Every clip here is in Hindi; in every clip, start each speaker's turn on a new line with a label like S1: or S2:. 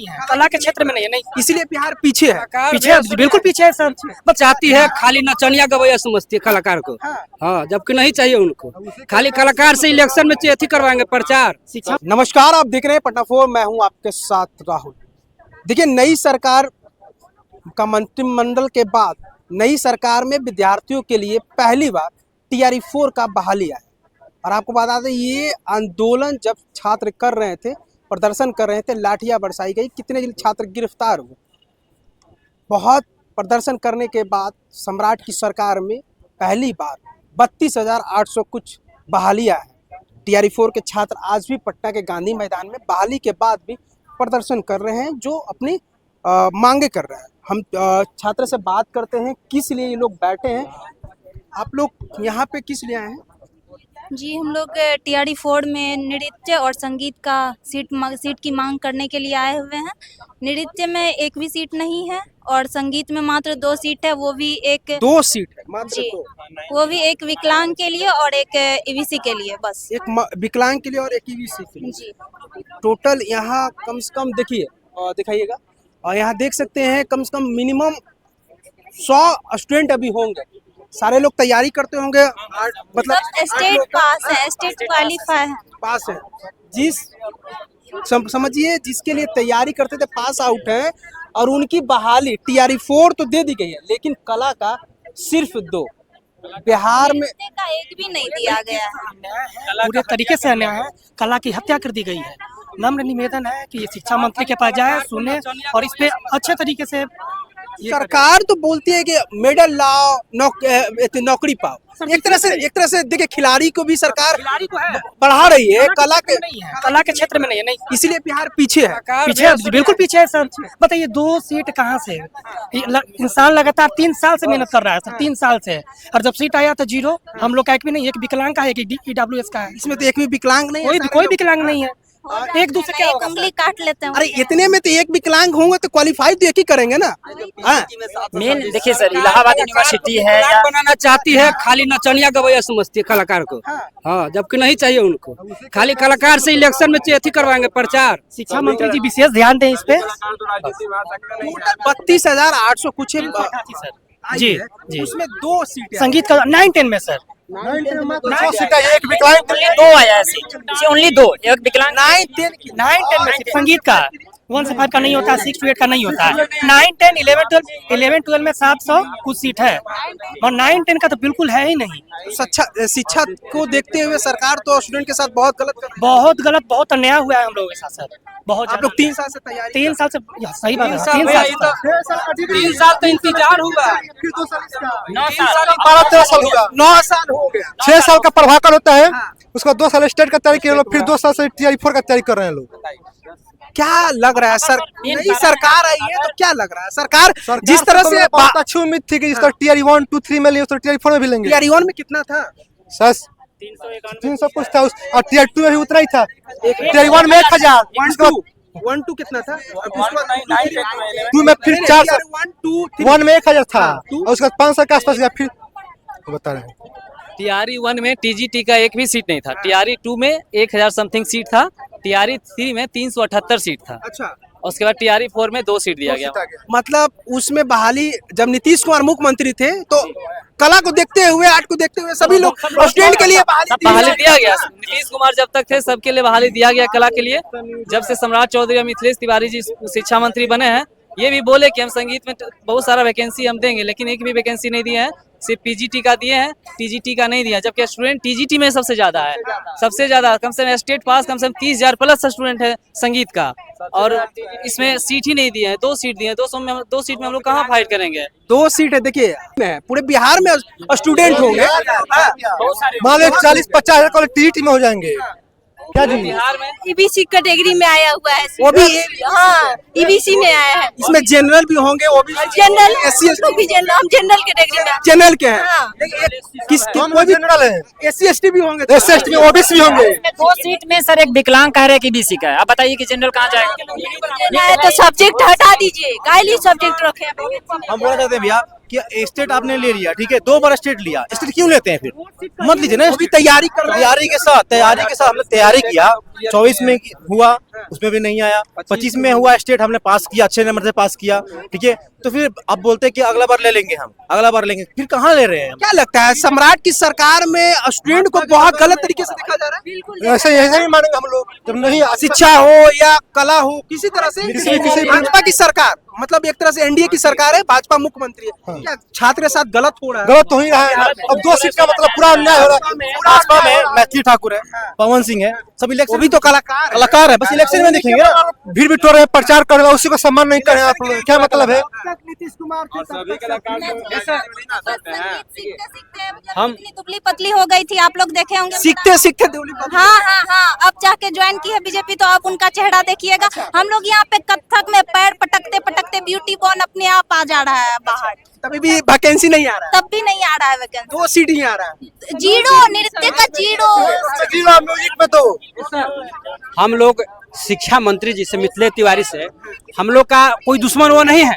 S1: कला के क्षेत्र में नहीं है, नहीं
S2: इसीलिए बिहार पीछे है।
S1: पीछे है, बिल्कुल पीछे है सर। बस चाहती है खाली नचनिया गवैया समझती है कलाकार को। हाँ, जबकि नहीं चाहिए उनको। खाली कलाकार से इलेक्शन में अथी करवाएंगे प्रचार शिक्षा।
S2: नमस्कार, आप देख रहे हैं पटना 4, मैं हूं आपके साथ राहुल। देखिए, नई सरकार का मंत्रिमंडल के बाद नई सरकार में विद्यार्थियों के लिए पहली बार TRE 4 का बहाली आया। और आपको बता दें, ये आंदोलन जब छात्र कर रहे थे, प्रदर्शन कर रहे थे, लाठियां बरसाई गई, कितने छात्र गिरफ्तार हुए। बहुत प्रदर्शन करने के बाद सम्राट की सरकार में पहली बार 32,800 कुछ बहालियां है। TRE 4 के छात्र आज भी पटना के गांधी मैदान में बहाली के बाद भी प्रदर्शन कर रहे हैं, जो अपनी मांगे कर रहे हैं। हम छात्र से बात करते हैं किस लिए ये लोग बैठे हैं। आप लोग यहाँ पे किस लिए आए हैं?
S3: जी, हम लोग TRE 4 में नृत्य और संगीत का सीट की मांग करने के लिए आए हुए हैं। नृत्य में एक भी सीट नहीं है और संगीत में मात्र 2 सीट है, वो भी एक
S2: 2 सीट है मात्र।
S3: जी, वो भी एक विकलांग के लिए और एक EBC के लिए। बस
S2: एक विकलांग के लिए और एक EBC के लिए।
S3: जी,
S2: टोटल यहाँ कम से कम दिखाइएगा, और यहाँ देख सकते हैं कम से कम मिनिमम 100 स्टूडेंट अभी होंगे। सारे लोग तैयारी करते होंगे, मतलब
S3: स्टेट पास है, स्टेट क्वालिफाई है।
S2: पास है। समझिए, जिसके लिए तैयारी करते थे पास आउट है, और उनकी बहाली TRE 4 तो दे दी गई है, लेकिन कला का सिर्फ 2 बिहार में
S3: का एक भी नहीं दिया गया है।
S1: पूरे तरीके से अन्याय है, कला की हत्या कर दी गई है। नम्र निवेदन है कि ये शिक्षा मंत्री के पास जाए, सुने और इस पे अच्छे तरीके से।
S2: सरकार तो बोलती है कि मेडल लाओ, नौकरी पाओ। एक तरह से देखिए, खिलाड़ी को भी सरकार बढ़ा रही है, कला
S1: के क्षेत्र में नहीं है, नहीं
S2: इसीलिए बिहार पीछे है।
S1: पीछे है, बिल्कुल पीछे है सर। बताइए 2 सीट कहाँ से? इंसान लगातार 3 साल से मेहनत कर रहा है सर, 3 साल से, और जब सीट आया तो 0। हम लोग का एक भी नहीं, एक विकलांग का है, एक EWS का है।
S2: इसमें तो एक भी विकलांग नहीं है,
S1: कोई विकलांग नहीं है। एक दूसरे क्या होगा?
S3: उंगली काट लेते हैं।
S2: अरे इतने में तो एक विकलांग होंगे तो क्वालिफाई तो एक ही करेंगे ना।
S4: मेन देखिए सर, इलाहाबाद यूनिवर्सिटी है या
S1: बनाना चाहती है, खाली नचनिया गवैया समझती है कलाकार को। हाँ, जबकि नहीं चाहिए उनको। खाली कलाकार से इलेक्शन में अथी करवाएंगे प्रचार। शिक्षा मंत्री जी विशेष ध्यान दें इस पे।
S2: 32,800 कुछ
S1: जी जी,
S2: उसमें 2 सीट
S1: संगीत का 9-10 में सर।
S2: 9 सीट है, एक विकलांग
S4: ओनली 2 आया है सीट, ओनली 2, एक विकलांग
S1: 9-10 में संगीत का 1 से 5 का नहीं होता, 6 to 8 का नहीं होता है। 9, 10, 11, 12 में 700 कुछ सीट है, और 9, 10 का तो बिल्कुल है ही नहीं।
S2: शिक्षा को देखते हुए सरकार तो स्टूडेंट के साथ बहुत गलत
S1: बहुत अन्याय हुआ है हम लोगों के साथ सर। बहुत।
S2: आप लोग 3 साल से तैयारी
S1: 3 साल से, सही बात है,
S2: 3
S1: साल तो इंतजार हुआ,
S2: फिर 2 साल इसका
S4: 9 साल
S2: 12-13 साल होगा, 9 साल हो गया।
S5: 6 साल का प्रभाकर होता है, उसका 2 साल स्टेट का तैयारी किए लोग, फिर 2 साल से TRE 4 का तैयारी कर रहे हैं लोग।
S2: क्या लग रहा है सर, नई सरकार आई है तो क्या लग रहा है? सरकार जिस तरह से
S5: बहुत अच्छी उम्मीद थी कि जिस तरह TRE 1, 2, 3 में लिए, उस तरह TRE 4 में भी लेंगे।
S2: TRE 1 में कितना था?
S5: सर 300 कुछ था, और TRE 2 में भी उतना ही था। TRE 1 में 1000,
S2: 1, 2 कितना था?
S5: 2 में फिर 400, 1 में 1000 था, और उसके बाद 500 के आसपास गया। फिर बता रहे हैं,
S6: TRE 1 में TGT का एक भी सीट नहीं था। TRE 2 में 1000 समथिंग सीट था। TRE 3 में 378 सीट था।
S2: अच्छा,
S6: उसके बाद TRE 4 में 2 सीट दिया गया।
S2: मतलब उसमें बहाली जब नीतीश कुमार मुख्यमंत्री थे तो कला को देखते हुए, आर्ट को देखते हुए सभी लोग स्टूडेंट के लिए
S6: बहाली दिया गया। नीतीश कुमार जब तक थे सबके लिए बहाली दिया गया कला के लिए। जब से सम्राट चौधरी और मिथिलेश तिवारी जी शिक्षा मंत्री बने हैं, ये भी बोले कि हम संगीत में बहुत सारा वैकेंसी हम देंगे, लेकिन एक भी वैकेंसी नहीं दिया है। सिर्फ PGT का दिए हैं, TGT का नहीं दिया, जबकि स्टूडेंट TGT में सबसे ज्यादा है। सबसे ज्यादा कम से कम स्टेट पास कम से कम 30,000 प्लस स्टूडेंट है संगीत का, और इसमें सीट ही नहीं दिए हैं। 2 सीट दिए हैं, 2 सीट में हम लोग कहाँ फाइट करेंगे?
S2: 2 सीट है। देखिए, पूरे बिहार में स्टूडेंट होंगे,
S5: मान लो 40-50 कॉलेज TRE में हो जाएंगे। क्या जी,
S6: बिहार में
S3: EBC कैटेगरी में आया हुआ है,
S2: वो भी
S3: हाँ EBC में आया है।
S2: इसमें जनरल भी होंगे, वो भी
S3: जनरल,
S2: SC
S3: भी जनरल, हम जनरल कैटेगरी में
S2: जनरल के हैं।
S3: हाँ।
S5: कोई भी जनरल है,
S2: SC ST भी होंगे,
S5: SC ST में OBC भी होंगे।
S4: 2 सीट में सर एक विकलांग कह रहे हैं कि BC का है। आप बताइए कि जनरल कहाँ जाएगा?
S3: तो सब्जेक्ट हटा दीजिए, काइली सब्जेक्ट रखे।
S7: हम बोलना चाहते हैं भैया कि स्टेट आपने ले लिया, ठीक है, 2 बार स्टेट लिया, स्टेट क्यों लेते हैं? फिर मत लीजिए ना,
S2: वो भी तैयारी
S7: तैयारी के साथ हमने तैयारी किया, 24 में हुआ, उसमें भी नहीं आया। 25 में हुआ स्टेट, हमने पास किया, अच्छे नंबर से पास किया, ठीक है। तो फिर अब बोलते हैं कि अगला बार ले लेंगे, हम अगला बार लेंगे, फिर कहाँ ले रहे हैं?
S2: क्या लगता है सम्राट की सरकार में स्टूडेंट को बहुत गलत तरीके से देखा जा रहा है?
S5: ऐसे ऐसे ही मानेंगे हम लोग जब नहीं
S2: शिक्षा हो या कला हो, किसी तरह से
S5: किसी
S2: भाजपा की सरकार, मतलब एक तरह से एनडीए की सरकार है, भाजपा मुख्यमंत्री है, क्या छात्र के साथ गलत हो रहा है?
S5: गलत तो ही रहा है। अब 2 सीट का मतलब पूरा अन्याय हो रहा है।
S7: भाजपा में मैथिली ठाकुर है, पवन सिंह है, सब
S2: वो
S7: इलेक्शन
S2: भी तो कलाकार
S7: है, बस इलेक्शन में दिखेंगे ना।
S5: भीड़ बिटोर रहे हैं, प्रचार कर रहे हैं, उसी को सम्मान नहीं कर रहे हैं आप लोग, क्या मतलब है?
S2: नीतीश कुमार
S3: हम दुबली पतली हो गई थी, आप लोग देखे होंगे।
S2: सीखते सीखते दुबली पतली।
S3: हाँ, अब जाके ज्वाइन की है बीजेपी, तो आप उनका चेहरा देखिएगा। हम लोग यहाँ पे कथक में पैर पटकते पटकते ब्यूटी बॉर्न अपने आप आ जा रहा है बाहर,
S2: तभी भी वैकेंसी नहीं आ रहा है,
S3: तब भी नहीं आ रहा है वैकेंसी।
S2: 2 सीट ही आ रहा है।
S3: जीरो, नृत्य का जीरो।
S5: म्यूजिक में तो
S8: हम लोग शिक्षा मंत्री जी से, मिथिलेश तिवारी से, हम लोग का कोई दुश्मन वो नहीं है,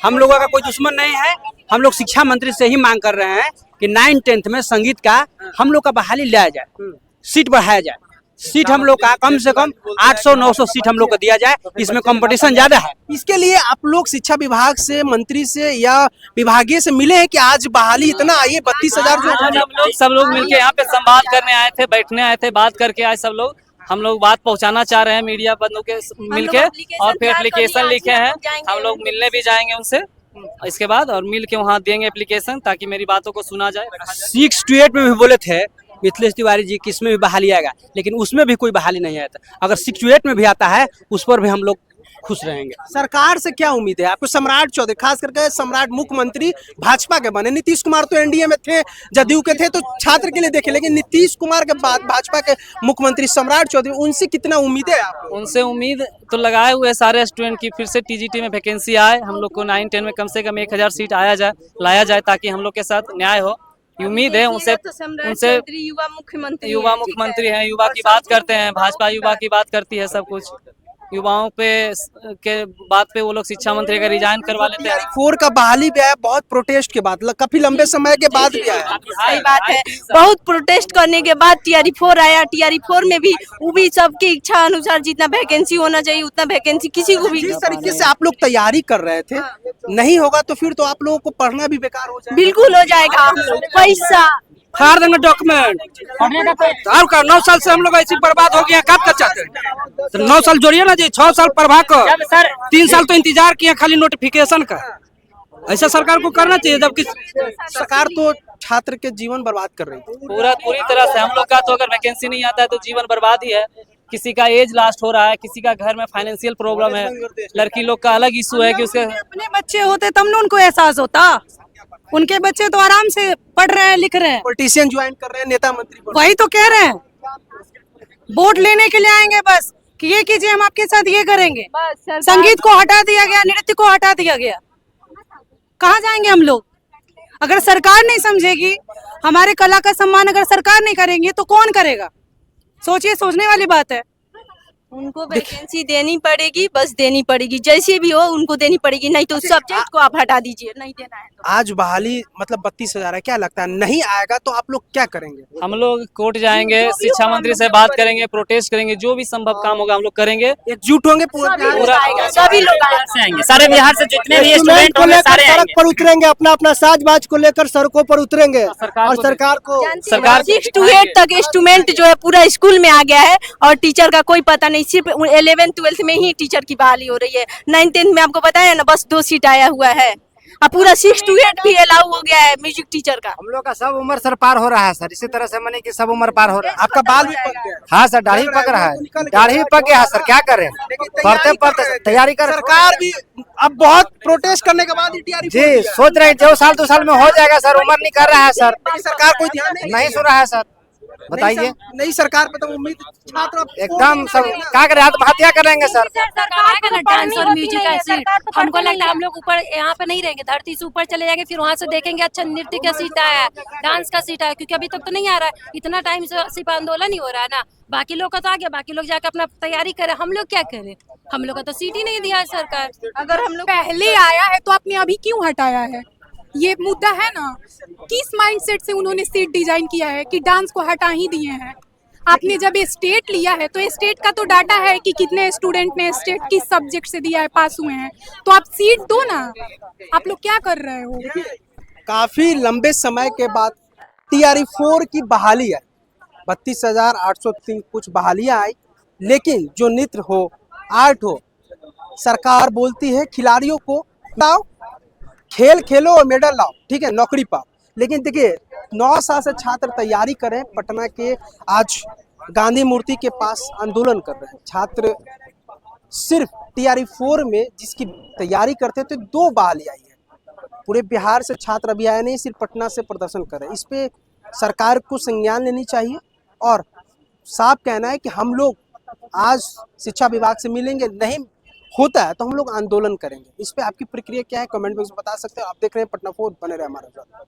S8: हम लोगों का कोई दुश्मन नहीं है। हम लोग शिक्षा मंत्री से ही मांग कर रहे हैं कि 9th-10th में संगीत का हम लोग का बहाली लिया जाए, सीट बढ़ाया जाए। सीट हम लोग का कम से कम 800-900 सीट हम लोग को दिया जाए, इसमें कंपटीशन ज्यादा है।
S2: इसके लिए आप लोग शिक्षा विभाग से, मंत्री से या विभागीय से मिले हैं कि आज बहाली इतना आई है? 32,000 जो
S6: सब लोग मिलके यहाँ पे संवाद करने आए थे, बैठने आए थे, बात करके आए सब लोग। हम लोग बात पहुंचाना चाह रहे हैं मीडिया बंधु के मिलके, और फिर एप्लीकेशन लिखे हैं, हम लोग मिलने भी जाएंगे उनसे इसके बाद, और मिल के वहाँ देंगे एप्लीकेशन ताकि मेरी बातों को सुना जाए।
S8: 6 to 8 में भी बोले थे मिथिलेश तिवारी जी कि इसमें भी बहाली आएगा, लेकिन उसमें भी कोई बहाली नहीं आता। अगर 6 to 8 में भी आता है, उस पर भी हम लोग खुश रहेंगे।
S2: सरकार से क्या उम्मीद है आपको? सम्राट चौधरी, खास करके सम्राट मुख्यमंत्री भाजपा के बने, नीतीश कुमार तो एनडीए में थे, जदयू के थे, तो छात्र के लिए देखे, लेकिन नीतीश कुमार के बाद भाजपा के मुख्यमंत्री सम्राट चौधरी, उनसे कितना उम्मीद है आपको?
S6: उनसे उम्मीद तो लगाए हुए सारे स्टूडेंट की फिर से टीजीटी में वैकेंसी आए, हम लोग को 9-10 में कम से कम 1000 सीट लाया जाए ताकि हम लोग के साथ न्याय हो। उम्मीद है उनसे
S9: युवा मुख्यमंत्री
S6: हैं, युवा की बात करते हैं, भाजपा युवा की बात करती है, सब कुछ युवाओं पे के बात पे वो लोग शिक्षा मंत्री का रिजाइन करवा लेते हैं।
S2: 4 का बहाली भी आया, बहुत प्रोटेस्ट के बाद, काफी लंबे समय के बाद भी आया।
S9: सही बात है, बहुत प्रोटेस्ट करने के बाद TRE4 आया। TRE4 में भी वो भी सबकी इच्छा अनुसार जितना वैकेंसी होना चाहिए उतना वैकेंसी किसी को भी।
S2: जिस तरीके से आप लोग तैयारी कर रहे थे, नहीं होगा तो फिर तो आप लोगों को पढ़ना भी बेकार हो जाएगा।
S9: बिल्कुल हो जाएगा, पैसा
S8: फाड़ देंगे डॉक्यूमेंट। 9 साल से हम लोग ऐसे बर्बाद हो गया, कब तक चाहते हैं? तो 9 साल जोड़िए ना जी, 6 साल पढ़वा कर, 3 साल तो इंतजार किए खाली नोटिफिकेशन का। ऐसा सरकार को करना चाहिए, जबकि
S2: सरकार तो छात्र के जीवन बर्बाद कर रही है
S6: पूरी तरह से। हम लोग का तो अगर वैकेंसी नहीं आता है तो जीवन बर्बाद ही है। किसी का एज लास्ट हो रहा है, किसी का घर में फाइनेंशियल प्रॉब्लम है, लड़की लोग का अलग इशू है कि उसके
S9: अपने बच्चे होते तब ना उनको एहसास होता। उनके बच्चे तो आराम से पढ़ रहे हैं, लिख रहे हैं,
S2: पॉलिटिशियन ज्वाइन कर रहे हैं, नेता मंत्री बन
S9: वही तो कह रहे हैं। वोट लेने के लिए आएंगे बस कि ये कीजिए, हम आपके साथ ये करेंगे। संगीत को हटा दिया गया, नृत्य को हटा दिया गया, कहाँ जाएंगे हम लोग? अगर सरकार नहीं समझेगी, हमारे कला का सम्मान अगर सरकार नहीं करेंगे तो कौन करेगा? सोचिए, सोचने वाली बात है। उनको वैकेंसी देनी पड़ेगी, बस देनी पड़ेगी, जैसे भी हो उनको देनी पड़ेगी, नहीं तो सब्जेक्ट को आप हटा दीजिए, नहीं देना है तो।
S2: आज बहाली मतलब 32,000 है, क्या लगता है नहीं आएगा तो आप लोग क्या करेंगे?
S6: हम लोग कोर्ट जाएंगे, शिक्षा मंत्री से बात करेंगे, प्रोटेस्ट करेंगे, जो भी संभव काम होगा हम लोग करेंगे,
S2: एकजुट होंगे पूरा।
S9: सभी लोग
S4: आएंगे, सारे बिहार से जितने भी स्टूडेंट होंगे सारे
S5: सड़क पर उतरेंगे, अपना अपना साजबाज को लेकर सड़कों पर उतरेंगे, और सरकार को
S9: 6 to 8 तक स्टूडेंट जो है पूरा स्कूल में आ गया है, और टीचर का कोई पता नहीं। सिर्फ 11th-12th में ही टीचर की बहाली हो रही है। 9th-10th में आपको बताया ना, बस 2 सीट आया हुआ है। अब पूरा 6 to 8 भी अलाउ हो गया है म्यूजिक टीचर का।
S10: हम लोग का सब उम्र सर पार हो रहा है सर, इसी तरह से माने कि सब उम्र पार हो रहा है।
S2: आपका बाल भी पक गया?
S10: हाँ सर, दाढ़ी पक रहा है, दाढ़ी पक गया है सर, क्या करें? पढ़ते पढ़ते तैयारी कर।
S2: सरकार भी अब बहुत प्रोटेस्ट करने के बाद TRE
S10: जी सोच रहे हैं 2 साल 2 साल में हो जाएगा सर, उम्र नहीं कर रहा है सर,
S2: सरकार कोई ध्यान
S10: नहीं सुन रहा है सर, बताइए।
S2: नई सरकार पे तो उम्मीद छात्र
S10: एकदम सब क्या करें, आत्महत्या करेंगे सर।
S11: डांस और म्यूजिक का सीट हमको लगता है हम लोग ऊपर यहाँ पे नहीं रहेंगे, धरती से ऊपर चले जाएंगे, फिर वहाँ से देखेंगे अच्छा नृत्य का सीट आया है, डांस का सीट आया, क्योंकि अभी तक तो नहीं आ रहा है, इतना टाइम से सिर्फ आंदोलन ही हो रहा है ना। बाकी लोग का तो आ गया, बाकी लोग जाकर अपना तैयारी करें, हम लोग क्या करें? हम लोग का तो सीट ही नहीं दिया है सरकार।
S9: अगर हम लोग पहले आया है तो आपने अभी क्यों हटाया है? ये मुद्दा है ना, किस माइंडसेट से उन्होंने सीट डिजाइन किया है कि डांस को हटा ही दिए हैं।
S12: आपने जब स्टेट लिया है तो स्टेट का तो डाटा है कि कितने स्टूडेंट ने स्टेट किस सब्जेक्ट से दिया है, पास हुए हैं, तो आप सीट दो ना। आप लोग क्या कर रहे हो?
S2: काफी लंबे समय के बाद टीआरई 4 की बहाली आई, 32,803 कुछ बहालियां आई, लेकिन जो नृत्य हो, आर्ट हो, सरकार बोलती है खिलाड़ियों को लाओ, खेल खेलो और मेडल लाओ, ठीक है, नौकरी पाओ। लेकिन देखिए 9 साल से छात्र तैयारी करें, पटना के आज गांधी मूर्ति के पास आंदोलन कर रहे हैं छात्र। सिर्फ टीआरई 4 में जिसकी तैयारी करते थे 2 बहाली आई है। पूरे बिहार से छात्र अभी आए नहीं, सिर्फ पटना से प्रदर्शन कर रहे हैं। इस पे सरकार को संज्ञान लेनी चाहिए और साफ कहना है कि हम लोग आज शिक्षा विभाग से मिलेंगे, नहीं होता है तो हम लोग आंदोलन करेंगे। इस पे आपकी प्रक्रिया क्या है, कमेंट बॉक्स में बता सकते हो। आप देख रहे हैं पटना 4, बने रहे हमारे साथ।